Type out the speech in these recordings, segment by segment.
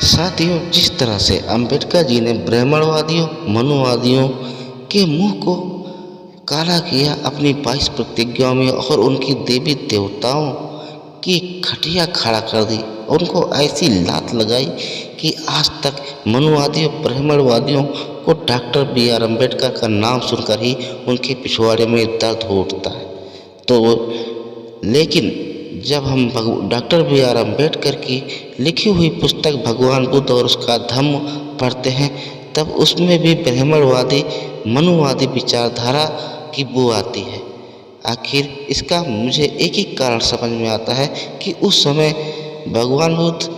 साथियों, जिस तरह से अंबेडकर जी ने ब्राह्मणवादियों मनुवादियों के मुंह को काला किया अपनी 22 प्रतिज्ञाओं में और उनकी देवी देवताओं की खटिया खड़ा कर दी, उनको ऐसी लात लगाई कि आज तक मनुवादियों ब्राह्मणवादियों को डॉक्टर बी.आर. अम्बेडकर का नाम सुनकर ही उनके पिछवाड़े में दर्द हो उठता है। तो लेकिन जब हम डॉक्टर बी.आर. अम्बेडकर की लिखी हुई पुस्तक भगवान बुद्ध और उसका धम्म पढ़ते हैं, तब उसमें भी ब्राह्मणवादी मनुवादी विचारधारा की बू आती है। आखिर इसका मुझे एक ही कारण समझ में आता है कि उस समय भगवान बुद्ध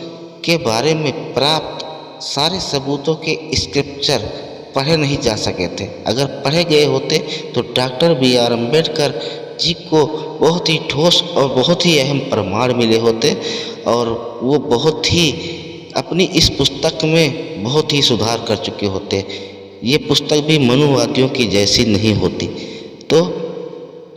के बारे में प्राप्त सारे सबूतों के स्क्रिप्चर पढ़े नहीं जा सके थे। अगर पढ़े गए होते तो डॉक्टर बी.आर. अम्बेडकर जी को बहुत ही ठोस और बहुत ही अहम प्रमाण मिले होते और वो बहुत ही अपनी इस पुस्तक में बहुत ही सुधार कर चुके होते। ये पुस्तक भी मनुवादियों की जैसी नहीं होती। तो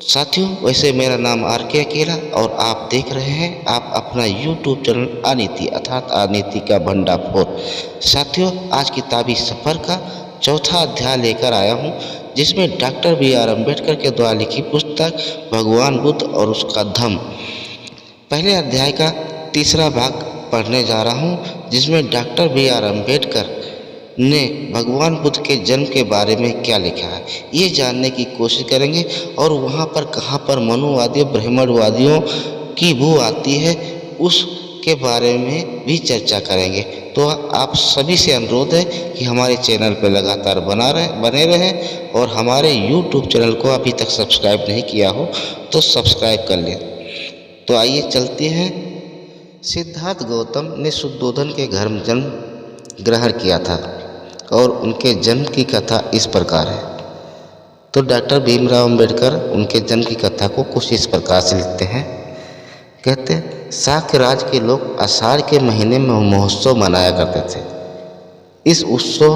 साथियों, वैसे मेरा नाम आर.के. अकेला और आप देख रहे हैं आप अपना यूट्यूब चैनल अनीति अर्थात अनीति का भंडाफोर। साथियों, आज किताबी सफ़र का चौथा अध्याय लेकर आया हूँ, जिसमें डॉक्टर बी.आर. अम्बेडकर के द्वारा लिखी पुस्तक भगवान बुद्ध और उसका धम्म पहले अध्याय का तीसरा भाग पढ़ने जा रहा हूँ, जिसमें डॉक्टर बी.आर. अम्बेडकर ने भगवान बुद्ध के जन्म के बारे में क्या लिखा है ये जानने की कोशिश करेंगे और वहाँ पर कहाँ पर मनुवादियों ब्राह्मणवादियों की बू आती है उसके बारे में भी चर्चा करेंगे। तो आप सभी से अनुरोध है कि हमारे चैनल पर लगातार बने रहें और हमारे यूट्यूब चैनल को अभी तक सब्सक्राइब नहीं किया हो तो सब्सक्राइब कर लें। तो आइए चलते हैं। सिद्धार्थ गौतम ने शुद्धोधन के घर में जन्म ग्रहण किया था और उनके जन्म की कथा इस प्रकार है। तो डॉक्टर भीमराव अंबेडकर उनके जन्म की कथा को कुछ इस प्रकार से लिखते हैं। कहते हैं, शाक्य राज के लोग आषाढ़ के महीने में महोत्सव मनाया करते थे। इस उत्सव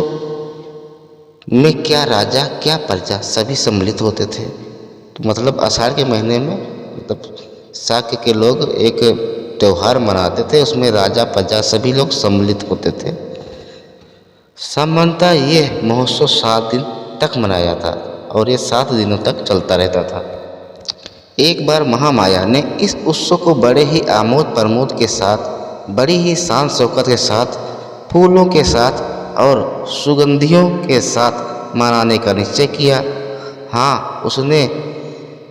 में क्या राजा क्या प्रजा सभी सम्मिलित होते थे। तो मतलब आषाढ़ के महीने में मतलब शाक्य के लोग एक त्यौहार मनाते थे, उसमें राजा प्रजा सभी लोग सम्मिलित होते थे। सामान्यतः ये महोत्सव 7 दिन तक मनाया था और ये 7 दिनों तक चलता रहता था। एक बार महामाया ने इस उत्सव को बड़े ही आमोद प्रमोद के साथ, बड़ी ही शान शौकत के साथ, फूलों के साथ और सुगंधियों के साथ मनाने का निश्चय किया। हाँ, उसने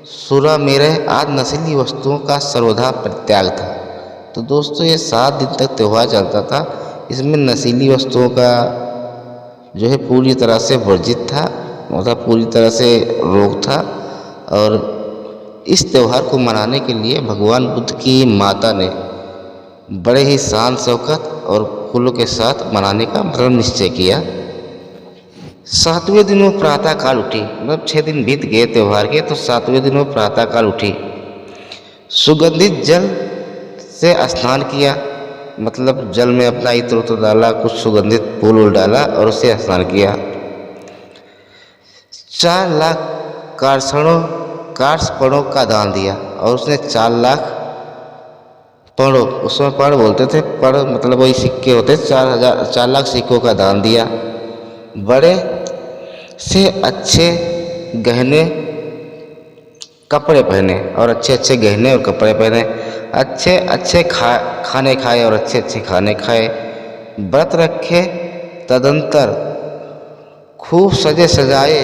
सुरा मेरह आदि नशीली वस्तुओं का सर्वथा परित्याग था। तो दोस्तों, ये 7 दिन तक त्यौहार चलता था। इसमें नशीली वस्तुओं का जो है पूरी तरह से वर्जित था, मतलब पूरी तरह से रोक था। और इस त्यौहार को मनाने के लिए भगवान बुद्ध की माता ने बड़े ही शान शौकत और फूलों के साथ मनाने का मतलब निश्चय किया। 7वें दिन वो प्रातः काल उठी, मतलब 6 दिन बीत गए त्यौहार के, तो 7वें दिन वो प्रातः काल उठी, सुगंधित जल से स्नान किया, मतलब जल में अपना इत्र उत्र डाला, कुछ सुगंधित फूल डाला और उससे स्नान किया। 4 लाख कार्षणों का दान दिया और उसने 4 लाख पणों, उसमें पण बोलते थे, पण मतलब वही सिक्के होते, 4 लाख सिक्कों का दान दिया। बड़े से अच्छे गहने कपड़े पहने और अच्छे अच्छे गहने और कपड़े पहने, अच्छे अच्छे खाने खाए और अच्छे अच्छे खाने खाए, व्रत रखे। तदंतर खूब सजे सजाए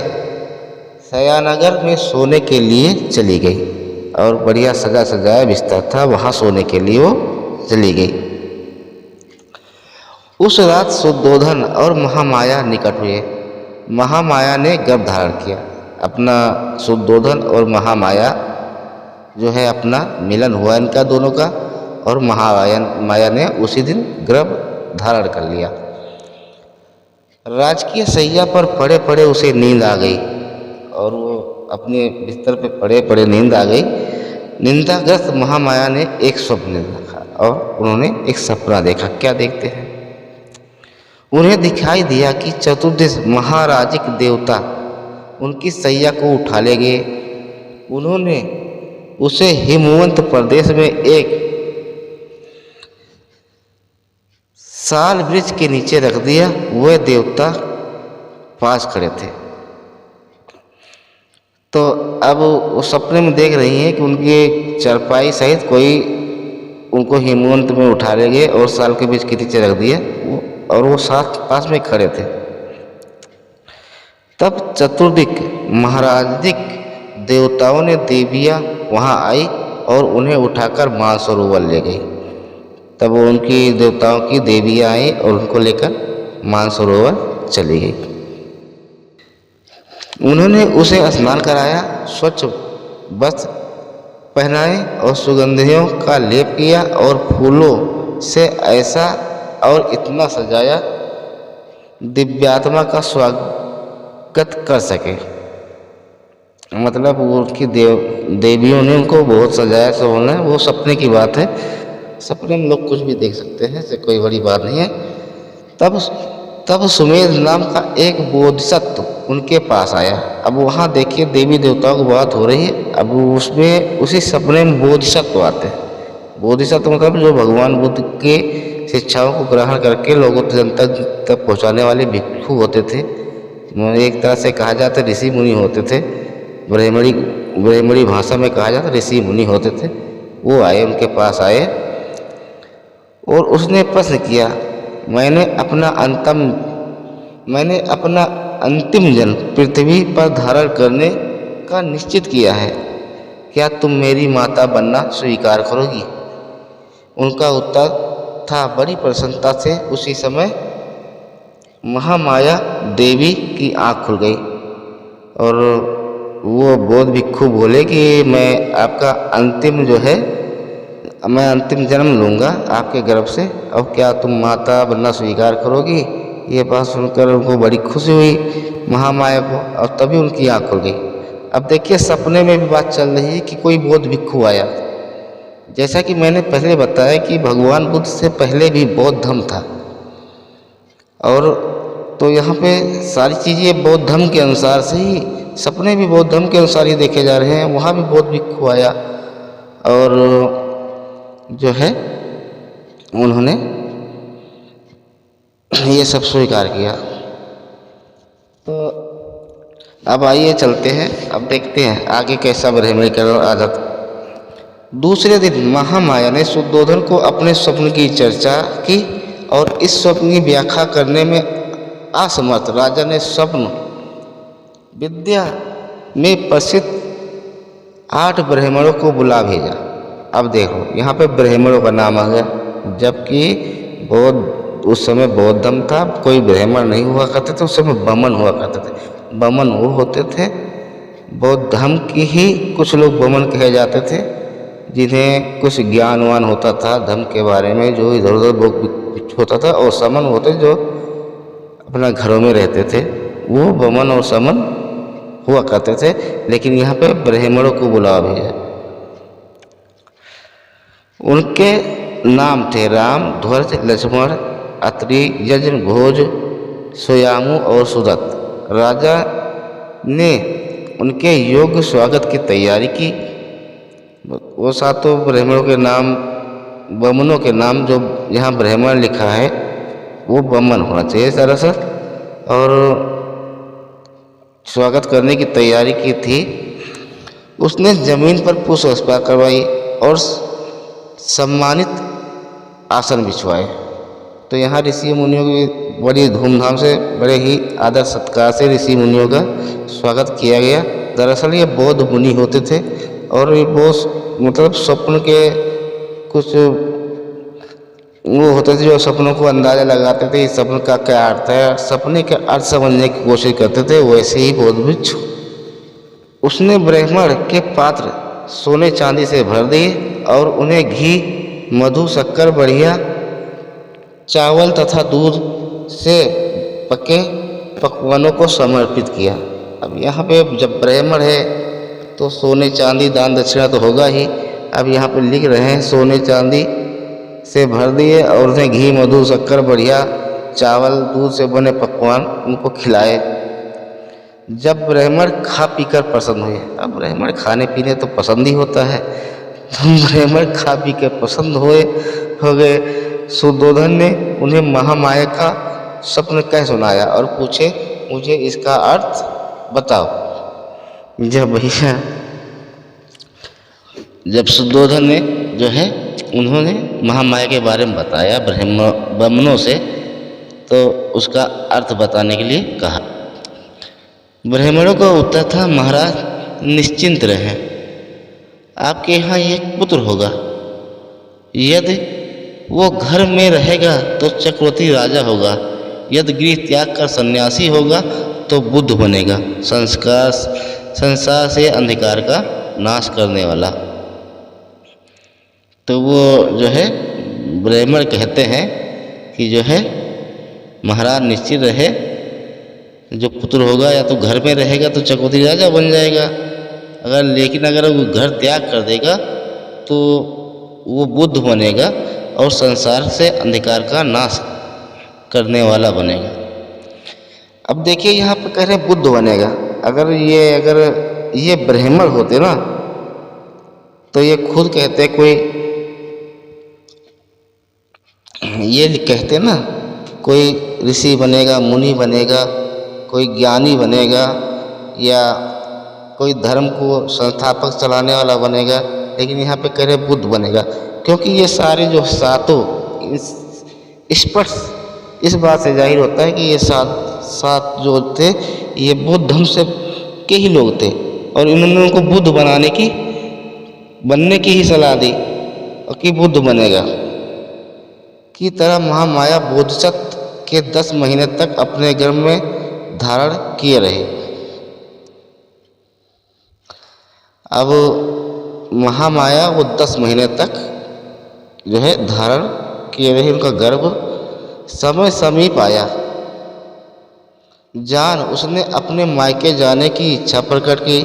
शयनगार में सोने के लिए चली गई और बढ़िया सजा सजाया बिस्तर था, वहाँ सोने के लिए वो चली गई। उस रात शुद्धोधन और महामाया निकट हुए। महामाया ने गर्भ धारण किया। अपना शुद्धोधन और महामाया जो है अपना मिलन हुआ इनका दोनों का, और महामाया ने उसी दिन गर्भ धारण कर लिया। राजकीय शैया पर पड़े पड़े उसे नींद आ गई और वो अपने बिस्तर पे पड़े पड़े नींद आ गई। निंदाग्रस्त महामाया ने एक स्वप्न देखा और उन्होंने एक सपना देखा। क्या देखते हैं? उन्हें दिखाई दिया कि चतुर्दिश महाराजिक देवता उनकी शैया को उठा ले गए। उन्होंने उसे हिमवंत प्रदेश में एक साल वृक्ष के नीचे रख दिया। वह देवता पास खड़े थे। तो अब वो सपने में देख रही हैं कि उनकी चारपाई सहित कोई उनको हेमंत में उठा ले गए और साल के बीच के नीचे रख दिया और वो साथ पास में खड़े थे। तब चतुर्दिक महाराजिक देवताओं ने देवियाँ वहाँ आई और उन्हें उठाकर मानसरोवर ले गई। तब वो उनकी देवताओं की देवियाँ आई और उनको लेकर मानसरोवर चली गई। उन्होंने उसे स्नान कराया, स्वच्छ वस्त्र पहनाए और सुगंधियों का लेप किया और फूलों से ऐसा और इतना सजाया दिव्यात्मा का स्वागत कर सके। मतलब वो उनकी देवियों ने उनको बहुत सजाया सवाना। वो सपने की बात है, सपने में लोग कुछ भी देख सकते हैं, इससे कोई बड़ी बात नहीं है। तब सुमेध नाम का एक बोधिसत्व उनके पास आया। अब वहाँ देखिए देवी देवताओं की बात हो रही है। अब उसमें उसी सपने में बोधिसत्व आते हैं। बोधिसत्व मतलब जो भगवान बुद्ध के शिक्षाओं को ग्रहण करके लोगों जनता तक पहुँचाने वाले भिक्षु होते थे। एक तरह से कहा जाता ऋषि मुनि होते थे। ब्राह्मणी भाषा में कहा जाता ऋषि मुनि होते थे। वो आए, उनके पास आए और उसने प्रश्न किया, मैंने अपना अंतिम जन्म पृथ्वी पर धारण करने का निश्चित किया है। क्या तुम मेरी माता बनना स्वीकार करोगी? उनका उत्तर था बड़ी प्रसन्नता से। उसी समय महामाया देवी की आँख खुल गई और वो बौद्ध भिक्षु बोले कि मैं आपका मैं अंतिम जन्म लूँगा आपके गर्भ से। अब क्या तुम माता बनना स्वीकार करोगी? ये बात सुनकर उनको बड़ी खुशी हुई महामाया को और तभी उनकी आँख खुल गई। अब देखिए सपने में भी बात चल रही है कि कोई बौद्ध भिक्षु आया। जैसा कि मैंने पहले बताया कि भगवान बुद्ध से पहले भी बौद्ध धर्म था और तो यहाँ पे सारी चीज़ें बौद्ध धर्म के अनुसार से ही, सपने भी बौद्ध धर्म के अनुसार ही देखे जा रहे हैं। वहाँ भी बौद्ध भिक्षु आया और जो है उन्होंने ये सब स्वीकार किया। तो अब आइए चलते हैं, अब देखते हैं आगे कैसा ब्राह्मणीकरण आदत। दूसरे दिन महामाया ने शुद्धोधन को अपने स्वप्न की चर्चा की और इस स्वप्न की व्याख्या करने में असमर्थ राजा ने स्वप्न विद्या में प्रसिद्ध 8 ब्राह्मणों को बुला भेजा। अब देखो यहाँ पे ब्राह्मणों का नाम आ गया, जबकि उस समय बौद्ध धर्म था, कोई ब्राह्मण नहीं हुआ करते थे। उस समय बमन हुआ करते थे। बमन वो होते थे, बौद्ध धर्म की ही कुछ लोग बमन कहे जाते थे, जिन्हें कुछ ज्ञानवान होता था धर्म के बारे में, जो इधर उधर होता था। और समन होते जो अपना घरों में रहते थे, वो बमन और समन हुआ करते थे। लेकिन यहाँ पे ब्राह्मणों को बुला भेजा। उनके नाम थे राम, ध्वज, लक्ष्मण, अत्रि, यज्ञ, भोज, सोयामु और सुदत्त। राजा ने उनके योग्य स्वागत की तैयारी की। वो 7 ब्राह्मणों के नाम, बमनों के नाम जो यहाँ ब्राह्मण लिखा है वो बमन होना चाहिए दरअसल, और स्वागत करने की तैयारी की थी। उसने जमीन पर पुष्प स्पर्श करवाई और सम्मानित आसन बिछवाए। तो यहाँ ऋषि मुनियों की बड़ी धूमधाम से, बड़े ही आदर सत्कार से ऋषि मुनियों का स्वागत किया गया। दरअसल ये बौद्ध मुनि होते थे और ये बहुत मतलब स्वप्न के कुछ वो होते थे जो सपनों को अंदाजा लगाते थे, इस सपन का क्या अर्थ है, सपने के अर्थ समझने की कोशिश करते थे। वैसे ही बौद्ध भिक्षु, उसने ब्राह्मण के पात्र सोने चांदी से भर दिए और उन्हें घी, मधु, शक्कर, बढ़िया चावल तथा दूध से पके पकवानों को समर्पित किया। अब यहाँ पे जब ब्राह्मण है तो सोने चांदी दान दक्षिणा तो होगा ही। अब यहाँ पे लिख रहे हैं सोने चांदी से भर दिए और उन्हें घी, मधु, शक्कर, बढ़िया चावल, दूध से बने पकवान उनको खिलाए। जब ब्राह्मण खा पीकर प्रसन्न हुए, अब ब्राह्मण खाने पीने तो पसंद ही होता है, तो ब्राह्मण खा पी कर पसंद हो गए सुद्धोधन ने उन्हें महामाया का स्वप्न कह सुनाया और पूछे, मुझे इसका अर्थ बताओ। जब सुद्धोधन ने जो है उन्होंने महामाया के बारे में बताया ब्राह्मणों से, तो उसका अर्थ बताने के लिए कहा। ब्राह्मणों का उत्तर था, महाराज निश्चिंत रहें, आपके यहाँ एक पुत्र होगा। यदि वो घर में रहेगा तो चक्रवर्ती राजा होगा, यदि गृह त्याग कर सन्यासी होगा तो बुद्ध बनेगा, संसार से अंधकार का नाश करने वाला। तो वो जो है ब्राह्मण कहते हैं कि जो है महाराज निश्चित रहे, जो पुत्र होगा या तो घर में रहेगा तो चक्रवर्ती राजा बन जाएगा, लेकिन अगर वो घर त्याग कर देगा तो वो बुद्ध बनेगा और संसार से अंधकार का नाश करने वाला बनेगा। अब देखिए यहाँ पर कह रहे बुद्ध बनेगा। अगर ये ब्राह्मण होते ना तो ये खुद कहते, कोई ये कहते ना कोई ऋषि बनेगा, मुनि बनेगा, कोई ज्ञानी बनेगा या कोई धर्म को संस्थापक चलाने वाला बनेगा, लेकिन यहाँ पे कह रहे बुद्ध बनेगा, क्योंकि ये सारे जो सातों स्पष्ट इस बात से जाहिर होता है कि ये सात जो थे ये बौद्ध धर्म से के ही लोग थे और इन्होंने उनको बुद्ध बनने की ही सलाह दी और कि बुद्ध बनेगा की तरह महामाया बोधिसत्व के 10 महीने तक अपने गर्भ में धारण किए रहे। अब महामाया वो 10 महीने तक जो है धारण किए रहे, उनका गर्भ समय समीप आया। जान उसने अपने मायके जाने की इच्छा प्रकट की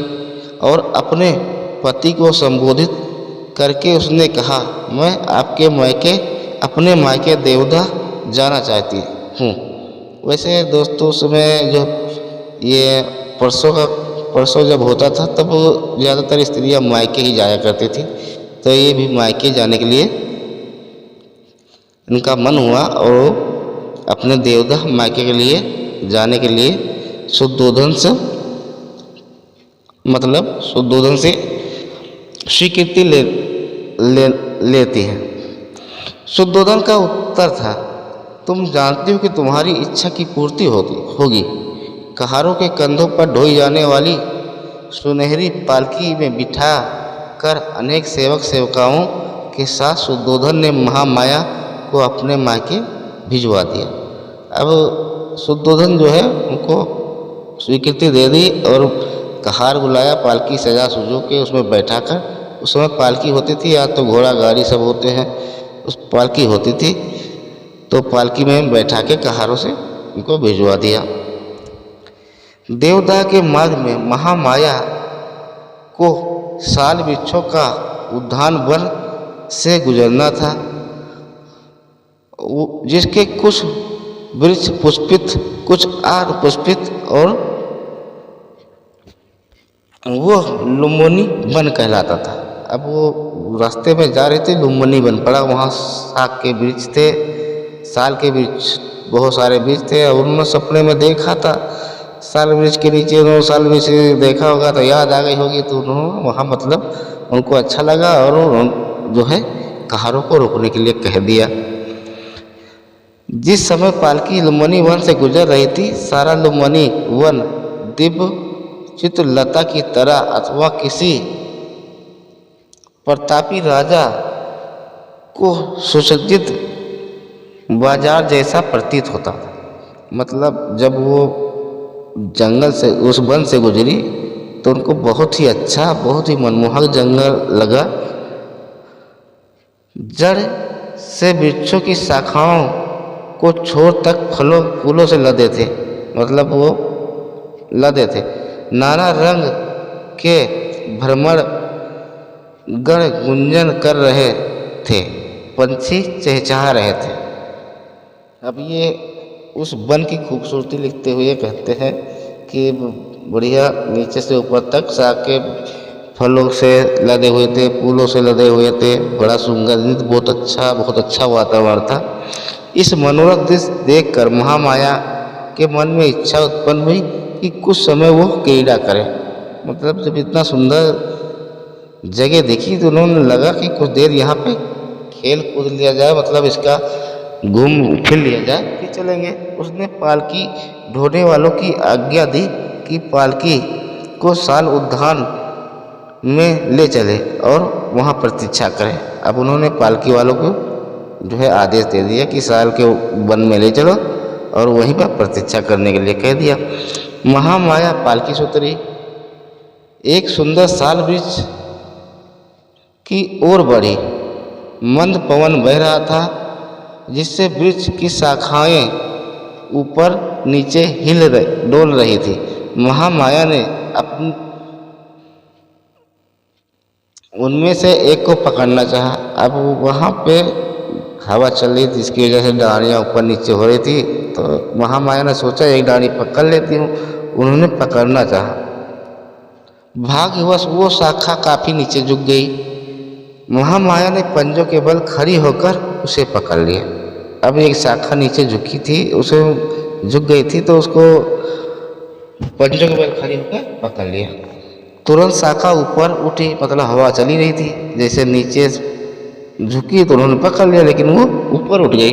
और अपने पति को संबोधित करके उसने कहा, मैं आपके अपने मायके देवदा जाना चाहती हूँ। वैसे दोस्तों उसमें जो ये परसों जब होता था तब ज़्यादातर स्त्रियाँ मायके ही जाया करती थी, तो ये भी मायके जाने के लिए इनका मन हुआ और अपने देवदा मायके के लिए जाने के लिए सुद्धोधन से स्वीकृति लेती है। सुद्धोधन का उत्तर था, तुम जानती हो कि तुम्हारी इच्छा की पूर्ति होगी। कहारों के कंधों पर ढोई जाने वाली सुनहरी पालकी में बिठा कर अनेक सेवकाओं के साथ सुद्धोधन ने महामाया को अपने मायके भिजवा दिया। अब सुद्धोधन जो है उनको स्वीकृति दे दी और कहार बुलाया, पालकी सजा सुजो के उसमें बैठा कर, उस समय पालकी होती थी या तो घोड़ा गाड़ी सब होते हैं, उस पालकी होती थी, तो पालकी में बैठा के कहारों से उनको भिजवा दिया। देवदाह के मार्ग में महामाया को साल वृक्षों का उद्यान वन से गुजरना था, जिसके कुछ वृक्ष पुष्पित कुछ अपुष्पित और वो लुम्बिनी वन कहलाता था। अब वो रास्ते में जा रहे थे, लुम्बिनी वन पड़ा, वहाँ साग के वृक्ष थे, साल के वृक्ष, बहुत सारे वृक्ष थे और उन्होंने सपने में देखा था साल वृक्ष के नीचे, उन्होंने साल वृक्ष देखा होगा तो याद आ गई होगी, तो उन्होंने वहाँ उनको अच्छा लगा और जो है कहारों को रोकने के लिए कह दिया। जिस समय पालकी लुम्बिनी वन से गुजर रही थी, सारा लुम्बिनी वन दिव्य चित्रलता की तरह अथवा किसी प्रतापी राजा को सुसज्जित बाजार जैसा प्रतीत होता था। मतलब जब वो जंगल से उस वन से गुजरी तो उनको बहुत ही अच्छा, बहुत ही मनमोहक जंगल लगा। जड़ से वृक्षों की शाखाओं को छोर तक फूलों से लदे थे, मतलब वो लदे थे। नाना रंग के भ्रमर गण गुंजन कर रहे थे, पंछी चहचहा रहे थे। अब ये उस वन की खूबसूरती लिखते हुए कहते हैं कि बढ़िया नीचे से ऊपर तक साग के फलों से लदे हुए थे, फूलों से लदे हुए थे, बड़ा सुगंधित, बहुत अच्छा वातावरण था। इस मनोरम दृश्य देखकर महामाया के मन में इच्छा उत्पन्न हुई कि कुछ समय वो क्रीड़ा करे। मतलब जब इतना सुंदर जगह देखी तो उन्होंने लगा कि कुछ देर यहाँ पे खेल कूद लिया जाए, मतलब इसका घूम फिर लिया जाए, फिर चलेंगे। उसने पालकी ढोने वालों की आज्ञा दी कि पालकी को साल उद्यान में ले चले और वहाँ प्रतीक्षा करें। अब उन्होंने पालकी वालों को जो है आदेश दे दिया कि साल के वन में ले चलो और वहीं पर प्रतीक्षा करने के लिए कह दिया। महामाया पालकी से उतरी, एक सुंदर साल वृक्ष की ओर बढ़ी। मंद पवन बह रहा था जिससे वृक्ष की शाखाएं ऊपर नीचे डोल रही थी। महामाया ने अपनी उनमें से एक को पकड़ना चाहा। अब वहाँ पे हवा चल रही थी, जिसकी वजह से डालियाँ ऊपर नीचे हो रही थी, तो महामाया ने सोचा एक डाली पकड़ लेती हूँ। उन्होंने पकड़ना चाहा, भाग्यवश वो शाखा काफी नीचे झुक गई। महामाया ने पंजों के बल खड़ी होकर उसे पकड़ लिया। अब एक शाखा नीचे झुकी थी, उसे झुक गई थी, तो उसको पंजों के बल खड़ी होकर पकड़ लिया। तुरंत शाखा ऊपर उठी, मतलब हवा चली रही थी, जैसे नीचे झुकी तो उन्होंने पकड़ लिया, लेकिन वो ऊपर उठ गई।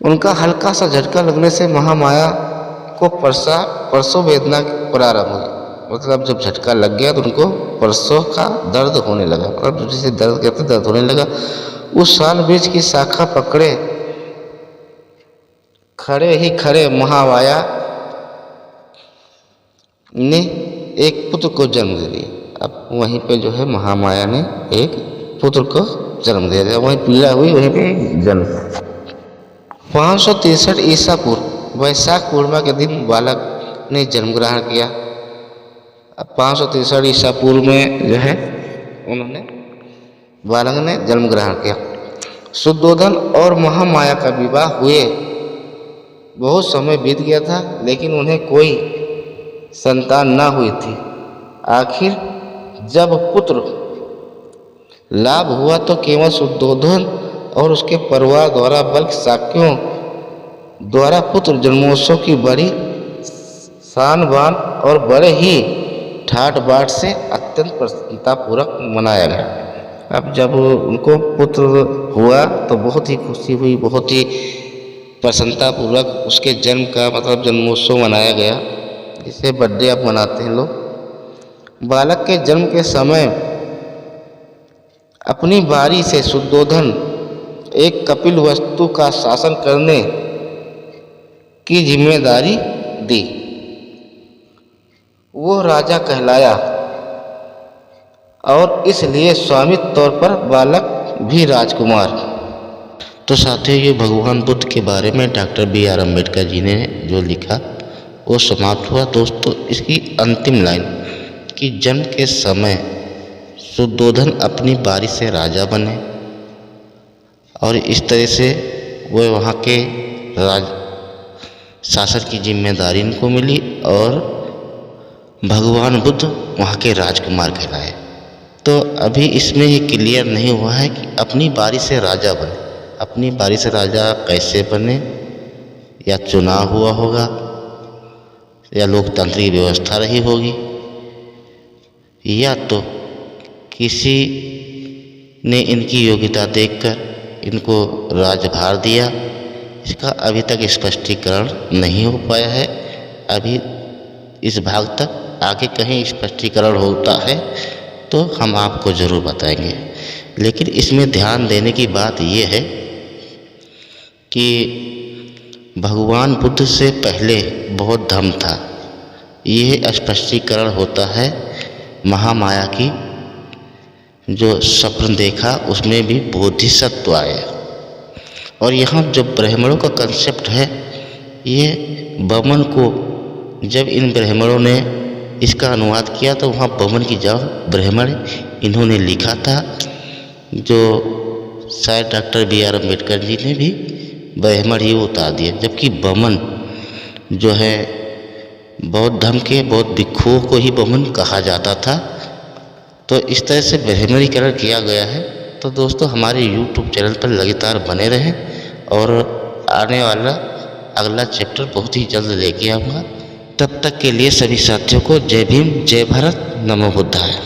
उनका हल्का सा झटका लगने से महामाया को परसों वेदना प्रारंभ हुई। मतलब जब झटका लग गया तो उनको परसों का दर्द होने लगा, मतलब जिसे दर्द कहते दर्द होने लगा। उस साल वृक्ष की शाखा पकड़े खड़े महामाया ने एक पुत्र को जन्म दे दिया। अब वहीं पे जो है महामाया ने एक पुत्र को जन्म दे दिया, वहीं पीड़ा हुई, वहीं पे जन्म। 563 ईसा पूर्व वैशाख पूर्णिमा के दिन बालक ने जन्म ग्रहण किया। अब 563 ईसा पूर्व में जो है उन्होंने बालक ने जन्म ग्रहण किया। शुद्धोधन और महामाया का विवाह हुए बहुत समय बीत गया था, लेकिन उन्हें कोई संतान न हुई थी। आखिर जब पुत्र लाभ हुआ तो केवल शुद्धोधन और उसके परिवार द्वारा, बल्कि शाक्यों द्वारा पुत्र जन्मोत्सव की बड़ी शान बान और बड़े ही ठाट बाट से अत्यंत प्रसन्नतापूर्वक मनाया गया। अब जब उनको पुत्र हुआ तो बहुत ही खुशी हुई, बहुत ही प्रसन्नतापूर्वक उसके जन्म का मतलब जन्मोत्सव मनाया गया, जिसे बर्थडे अब मनाते हैं लोग। बालक के जन्म के समय अपनी बारी से शुद्धोधन एक कपिल वस्तु का शासन करने की जिम्मेदारी दी। वो राजा कहलाया और इसलिए स्वामित्व तौर पर बालक भी राजकुमार। तो साथियों, ये भगवान बुद्ध के बारे में डॉक्टर B.R. अम्बेडकर जी ने जो लिखा वो समाप्त हुआ। दोस्तों, इसकी अंतिम लाइन कि जन्म के समय शुद्धोधन अपनी बारी से राजा बने और इस तरह से वो वहाँ के शासन की जिम्मेदारी इनको मिली और भगवान बुद्ध वहाँ के राजकुमार कहलाए। तो अभी इसमें ये क्लियर नहीं हुआ है कि अपनी बारी से राजा बने। अपनी बारी से राजा कैसे बने, या चुनाव हुआ होगा या लोकतांत्रिक व्यवस्था रही होगी, या तो किसी ने इनकी योग्यता देखकर इनको राजभार दिया। इसका अभी तक स्पष्टीकरण नहीं हो पाया है। अभी इस भाग तक आगे कहीं स्पष्टीकरण होता है तो हम आपको ज़रूर बताएंगे। लेकिन इसमें ध्यान देने की बात ये है कि भगवान बुद्ध से पहले बहुत धर्म था। यह स्पष्टीकरण होता है महामाया की जो स्वप्न देखा उसमें भी बोधिसत्व आए। और यहाँ जो ब्राह्मणों का कंसेप्ट है, ये बमन को जब इन ब्राह्मणों ने इसका अनुवाद किया तो वहाँ बमन की जगह ब्राह्मण इन्होंने लिखा था, जो शायद डॉक्टर B.R. अम्बेडकर जी ने भी ब्राह्मण ही उतार दिया, जबकि बमन जो है बौद्ध धर्म के बौद्ध भिक्षुओं को ही बमुन कहा जाता था। तो इस तरह से ब्राह्मणीकरण किया गया है। तो दोस्तों हमारे YouTube चैनल पर लगातार बने रहें और आने वाला अगला चैप्टर बहुत ही जल्द लेके आऊँगा। तब तक के लिए सभी साथियों को जय भीम, जय भारत, नमो बुद्धाय।